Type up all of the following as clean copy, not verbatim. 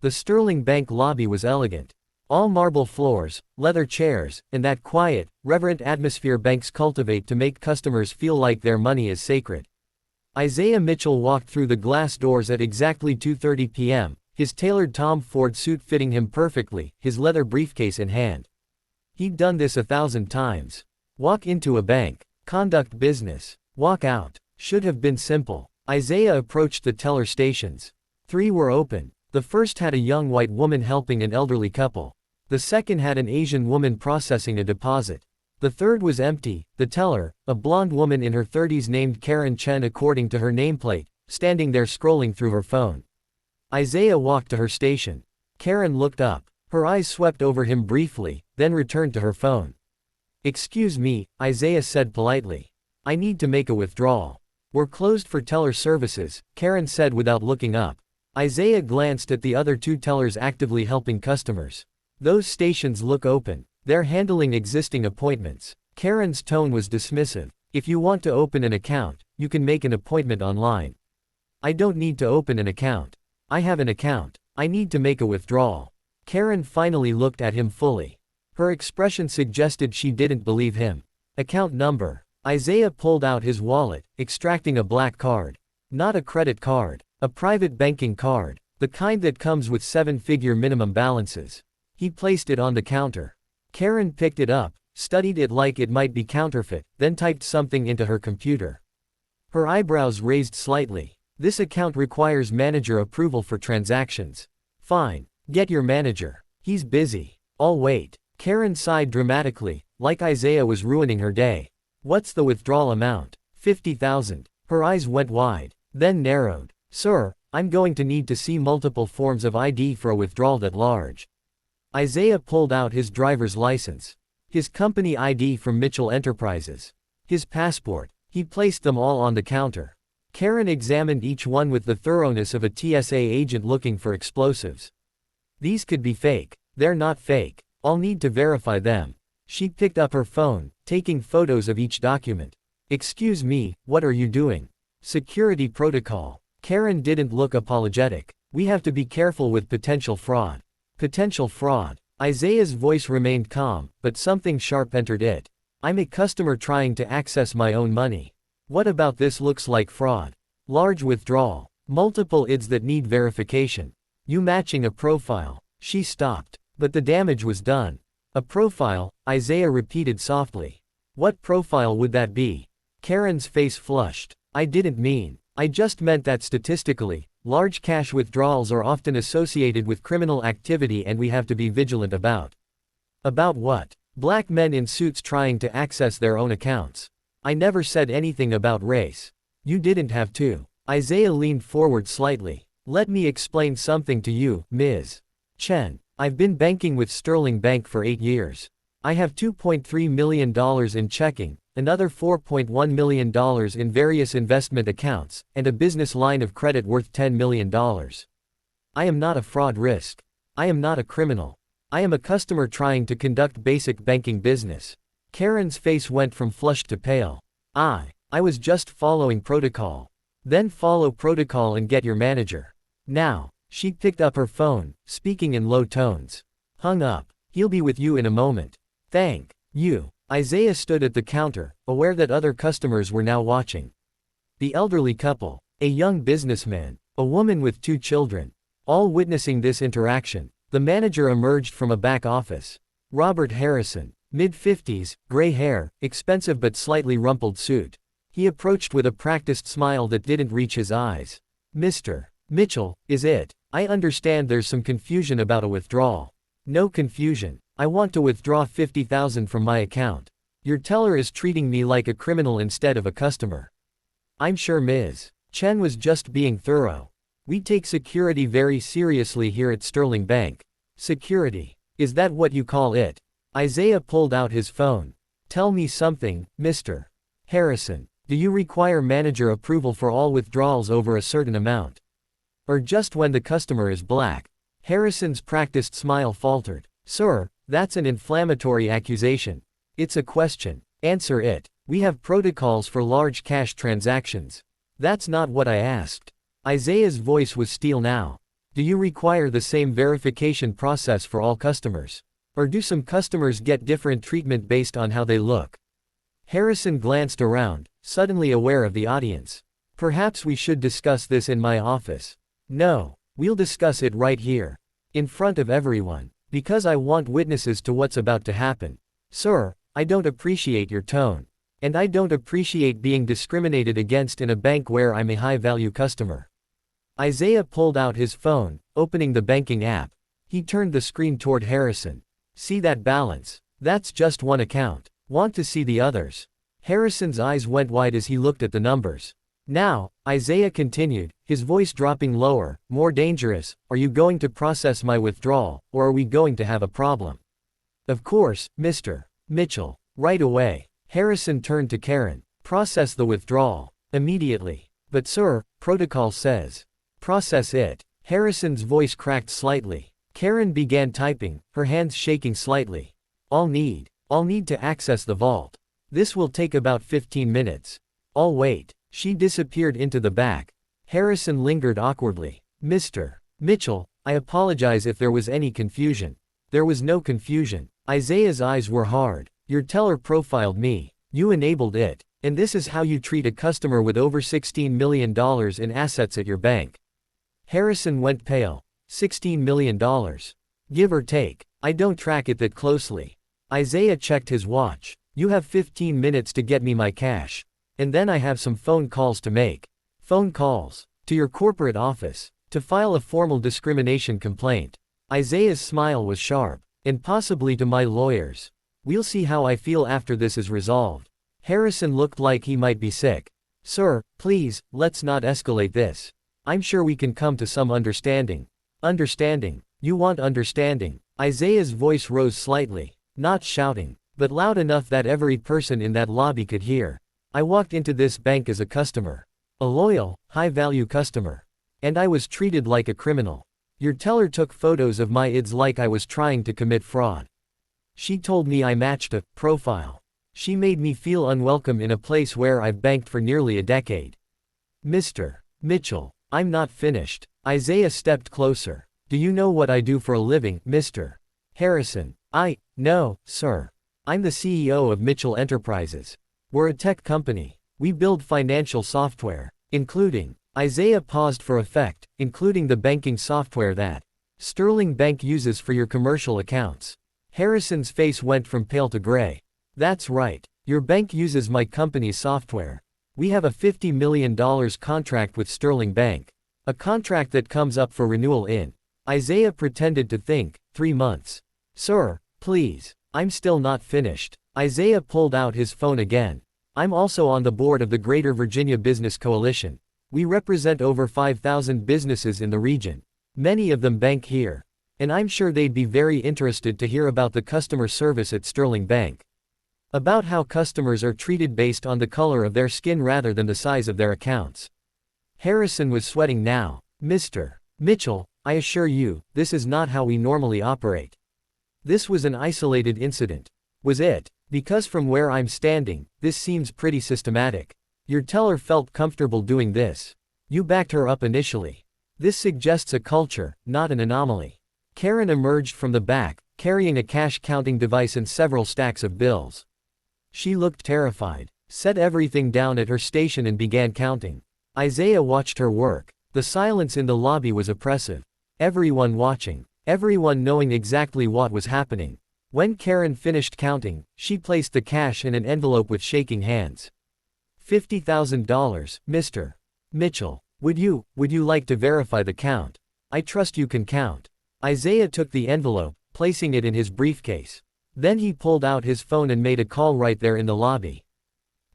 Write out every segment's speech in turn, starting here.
The Sterling Bank lobby was elegant. All marble floors, leather chairs, and that quiet, reverent atmosphere banks cultivate to make customers feel like their money is sacred. Isaiah Mitchell walked through the glass doors at exactly 2:30 p.m., his tailored Tom Ford suit fitting him perfectly, his leather briefcase in hand. He'd done this 1,000 times. Walk into a bank. Conduct business. Walk out. Should have been simple. Isaiah approached the teller stations. 3 were open. The first had a young white woman helping an elderly couple. The second had an Asian woman processing a deposit. The third was empty. The teller, a blonde woman in her 30s named Karen Chen according to her nameplate, standing there scrolling through her phone. Isaiah walked to her station. Karen looked up. Her eyes swept over him briefly, then returned to her phone. "Excuse me," Isaiah said politely. "I need to make a withdrawal." "We're closed for teller services," Karen said without looking up. Isaiah glanced at the other 2 tellers actively helping customers. "Those stations look open. They're handling existing appointments." Karen's tone was dismissive. "If you want to open an account, you can make an appointment online." "I don't need to open an account. I have an account. I need to make a withdrawal." Karen finally looked at him fully. Her expression suggested she didn't believe him. "Account number." Isaiah pulled out his wallet, extracting a black card. Not a credit card. A private banking card. The kind that comes with 7-figure minimum balances. He placed it on the counter. Karen picked it up, studied it like it might be counterfeit, then typed something into her computer. Her eyebrows raised slightly. "This account requires manager approval for transactions." "Fine. Get your manager. He's busy. I'll wait." Karen sighed dramatically, like Isaiah was ruining her day. "What's the withdrawal amount?" $50,000. Her eyes went wide, then narrowed. "Sir, I'm going to need to see multiple forms of ID for a withdrawal that large." Isaiah pulled out his driver's license. His company ID from Mitchell Enterprises. His passport. He placed them all on the counter. Karen examined each one with the thoroughness of a TSA agent looking for explosives. "These could be fake." "They're not fake. I'll need to verify them." She picked up her phone, taking photos of each document. "Excuse me, what are you doing?" "Security protocol." Karen didn't look apologetic. "We have to be careful with potential fraud." "Potential fraud." Isaiah's voice remained calm, but something sharp entered it. "I'm a customer trying to access my own money. What about this looks like fraud? Large withdrawal. Multiple IDs that need verification. You matching a profile." She stopped. But the damage was done. "A profile," Isaiah repeated softly. "What profile would that be?" Karen's face flushed. "I didn't mean. I just meant that statistically, large cash withdrawals are often associated with criminal activity and we have to be vigilant about." "About what?" "Black men in suits trying to access their own accounts." "I never said anything about race." "You didn't have to." Isaiah leaned forward slightly. "Let me explain something to you, Ms. Chen. I've been banking with Sterling Bank for 8 years. I have $2.3 million in checking, another $4.1 million in various investment accounts, and a business line of credit worth $10 million. I am not a fraud risk. I am not a criminal. I am a customer trying to conduct basic banking business." Karen's face went from flushed to pale. I was just following protocol." "Then follow protocol and get your manager. Now." She picked up her phone, speaking in low tones. Hung up. "He'll be with you in a moment." "Thank you." Isaiah stood at the counter, aware that other customers were now watching. The elderly couple, a young businessman, a woman with 2 children, all witnessing this interaction. The manager emerged from a back office. Robert Harrison, mid-50s, gray hair, expensive but slightly rumpled suit. He approached with a practiced smile that didn't reach his eyes. "Mr. Mitchell, is it? I understand there's some confusion about a withdrawal." "No confusion. I want to withdraw $50,000 from my account. Your teller is treating me like a criminal instead of a customer." "I'm sure Ms. Chen was just being thorough. We take security very seriously here at Sterling Bank." "Security? Is that what you call it?" Isaiah pulled out his phone. "Tell me something, Mr. Harrison. Do you require manager approval for all withdrawals over a certain amount? Or just when the customer is black?" Harrison's practiced smile faltered. "Sir, that's an inflammatory accusation. It's a question. Answer it. We have protocols for large cash transactions." "That's not what I asked." Isaiah's voice was steel now. Do you require the same verification process for all customers? Or do some customers get different treatment based on how they look? Harrison glanced around, suddenly aware of the audience. Perhaps we should discuss this in my office. No, we'll discuss it right here. In front of everyone. Because I want witnesses to what's about to happen. Sir, I don't appreciate your tone. And I don't appreciate being discriminated against in a bank where I'm a high-value customer. Isaiah pulled out his phone, opening the banking app. He turned the screen toward Harrison. See that balance? That's just one account. Want to see the others? Harrison's eyes went wide as he looked at the numbers. Now, Isaiah continued, his voice dropping lower, more dangerous, are you going to process my withdrawal, or are we going to have a problem? Of course, Mr. Mitchell. Right away. Harrison turned to Karen. Process the withdrawal. Immediately. But sir, protocol says. Process it. Harrison's voice cracked slightly. Karen began typing, her hands shaking slightly. I'll need to access the vault. This will take about 15 minutes. I'll wait. She disappeared into the back. Harrison lingered awkwardly. Mr. Mitchell, I apologize if there was any confusion. There was no confusion. Isaiah's eyes were hard. Your teller profiled me. You enabled it. And this is how you treat a customer with over $16 million in assets at your bank. Harrison went pale. $16 million. Give or take. I don't track it that closely. Isaiah checked his watch. You have 15 minutes to get me my cash. And then I have some phone calls to make. Phone calls. To your corporate office. To file a formal discrimination complaint. Isaiah's smile was sharp. And possibly to my lawyers. We'll see how I feel after this is resolved. Harrison looked like he might be sick. Sir, please, let's not escalate this. I'm sure we can come to some understanding. Understanding. You want understanding. Isaiah's voice rose slightly. Not shouting, but loud enough that every person in that lobby could hear. I walked into this bank as a customer. A loyal, high-value customer. And I was treated like a criminal. Your teller took photos of my IDs like I was trying to commit fraud. She told me I matched a profile. She made me feel unwelcome in a place where I've banked for nearly a decade. Mr. Mitchell, I'm not finished. Isaiah stepped closer. Do you know what I do for a living, Mr. Harrison? No, sir. I'm the CEO of Mitchell Enterprises. We're a tech company. We build financial software, including. Isaiah paused for effect, including the banking software that Sterling Bank uses for your commercial accounts. Harrison's face went from pale to gray. That's right. Your bank uses my company's software. We have a $50 million contract with Sterling Bank. A contract that comes up for renewal in. Isaiah pretended to think, 3 months. Sir, please. I'm still not finished. Isaiah pulled out his phone again. I'm also on the board of the Greater Virginia Business Coalition. We represent over 5,000 businesses in the region. Many of them bank here. And I'm sure they'd be very interested to hear about the customer service at Sterling Bank. About how customers are treated based on the color of their skin rather than the size of their accounts. Harrison was sweating now. Mr. Mitchell, I assure you, this is not how we normally operate. This was an isolated incident. Was it? Because from where I'm standing, this seems pretty systematic. Your teller felt comfortable doing this. You backed her up initially. This suggests a culture, not an anomaly. Karen emerged from the back, carrying a cash counting device and several stacks of bills. She looked terrified, set everything down at her station and began counting. Isaiah watched her work. The silence in the lobby was oppressive. Everyone watching. Everyone knowing exactly what was happening. When Karen finished counting, she placed the cash in an envelope with shaking hands. $50,000, Mr. Mitchell. Would you like to verify the count? I trust you can count. Isaiah took the envelope, placing it in his briefcase. Then he pulled out his phone and made a call right there in the lobby.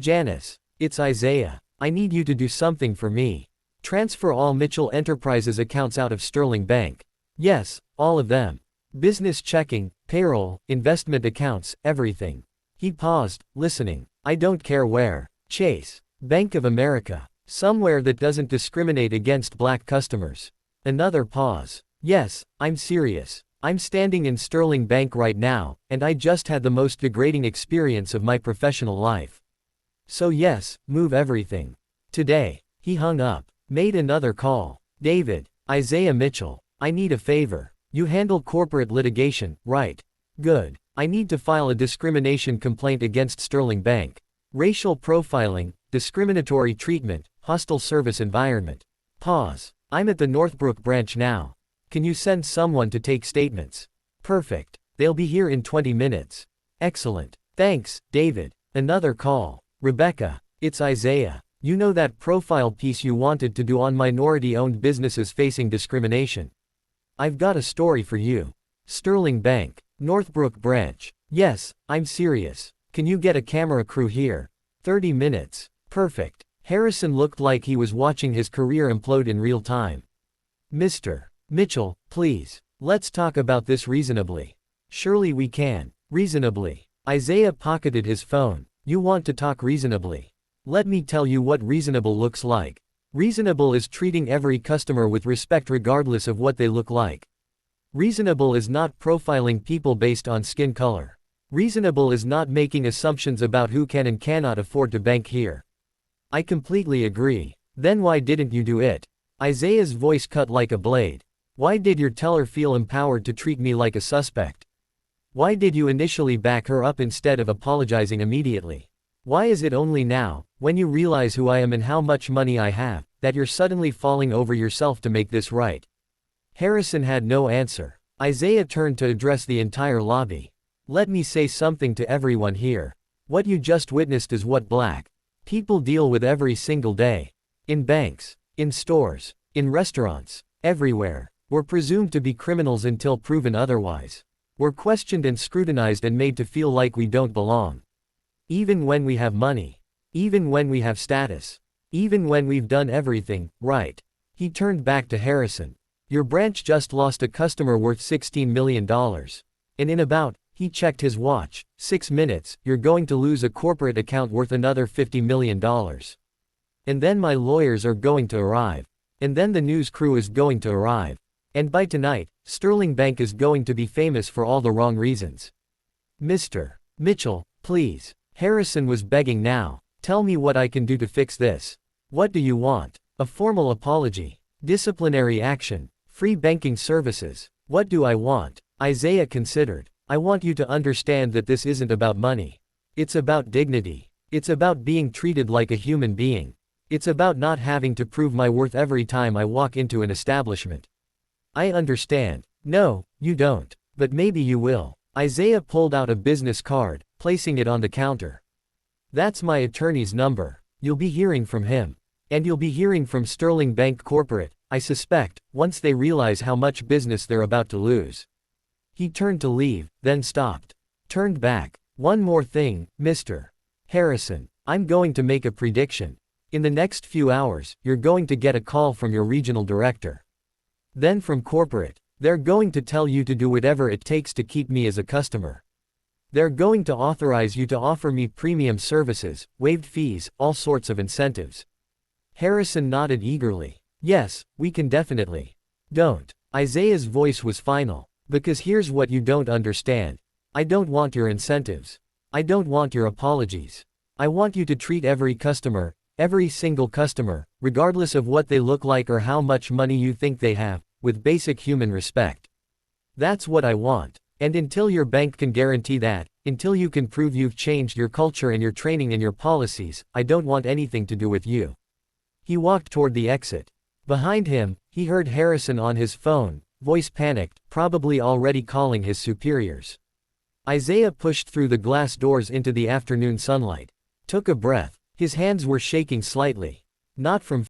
Janice, it's Isaiah. I need you to do something for me. Transfer all Mitchell Enterprises accounts out of Sterling Bank. Yes, all of them. Business checking, payroll, investment accounts, everything. He paused, listening. I don't care where. Chase. Bank of America. Somewhere that doesn't discriminate against black customers. Another pause. Yes, I'm serious. I'm standing in Sterling Bank right now, and I just had the most degrading experience of my professional life. So yes, move everything. Today. He hung up. Made another call. David. Isaiah Mitchell. I need a favor. You handle corporate litigation, right? Good. I need to file a discrimination complaint against Sterling Bank. Racial profiling, discriminatory treatment, hostile service environment. Pause. I'm at the Northbrook branch now. Can you send someone to take statements? Perfect. They'll be here in 20 minutes. Excellent. Thanks, David. Another call. Rebecca. It's Isaiah. You know that profile piece you wanted to do on minority-owned businesses facing discrimination? I've got a story for you. Sterling Bank. Northbrook branch. Yes, I'm serious. Can you get a camera crew here? 30 minutes. Perfect. Harrison looked like he was watching his career implode in real time. Mr. Mitchell, please. Let's talk about this reasonably. Surely we can. Reasonably. Isaiah pocketed his phone. You want to talk reasonably? Let me tell you what reasonable looks like. Reasonable is treating every customer with respect regardless of what they look like. Reasonable is not profiling people based on skin color. Reasonable is not making assumptions about who can and cannot afford to bank here. I completely agree. Then why didn't you do it? Isaiah's voice cut like a blade. Why did your teller feel empowered to treat me like a suspect? Why did you initially back her up instead of apologizing immediately? Why is it only now, when you realize who I am and how much money I have, that you're suddenly falling over yourself to make this right? Harrison had no answer. Isaiah turned to address the entire lobby. Let me say something to everyone here. What you just witnessed is what black people deal with every single day. In banks, in stores, in restaurants, everywhere. We're presumed to be criminals until proven otherwise. We're questioned and scrutinized and made to feel like we don't belong. Even when we have money. Even when we have status. Even when we've done everything right. He turned back to Harrison. Your branch just lost a customer worth $16 million. And in about, he checked his watch, 6 minutes, you're going to lose a corporate account worth another $50 million. And then my lawyers are going to arrive. And then the news crew is going to arrive. And by tonight, Sterling Bank is going to be famous for all the wrong reasons. Mr. Mitchell, please. Harrison was begging now. Tell me what I can do to fix this. What do you want? A formal apology. Disciplinary action. Free banking services. What do I want? Isaiah considered. I want you to understand that this isn't about money. It's about dignity. It's about being treated like a human being. It's about not having to prove my worth every time I walk into an establishment. I understand. No, you don't. But maybe you will. Isaiah pulled out a business card, placing it on the counter. That's my attorney's number. You'll be hearing from him. And you'll be hearing from Sterling Bank Corporate, I suspect, once they realize how much business they're about to lose. He turned to leave, then stopped. Turned back. One more thing, Mr. Harrison. I'm going to make a prediction. In the next few hours, you're going to get a call from your regional director. Then from corporate. They're going to tell you to do whatever it takes to keep me as a customer. They're going to authorize you to offer me premium services, waived fees, all sorts of incentives. Harrison nodded eagerly. Yes, we can definitely. Don't. Isaiah's voice was final. Because here's what you don't understand. I don't want your incentives. I don't want your apologies. I want you to treat every customer, every single customer, regardless of what they look like or how much money you think they have, with basic human respect. That's what I want. And until your bank can guarantee that, until you can prove you've changed your culture and your training and your policies, I don't want anything to do with you. He walked toward the exit. Behind him, he heard Harrison on his phone, voice panicked, probably already calling his superiors. Isaiah pushed through the glass doors into the afternoon sunlight. Took a breath. His hands were shaking slightly. Not from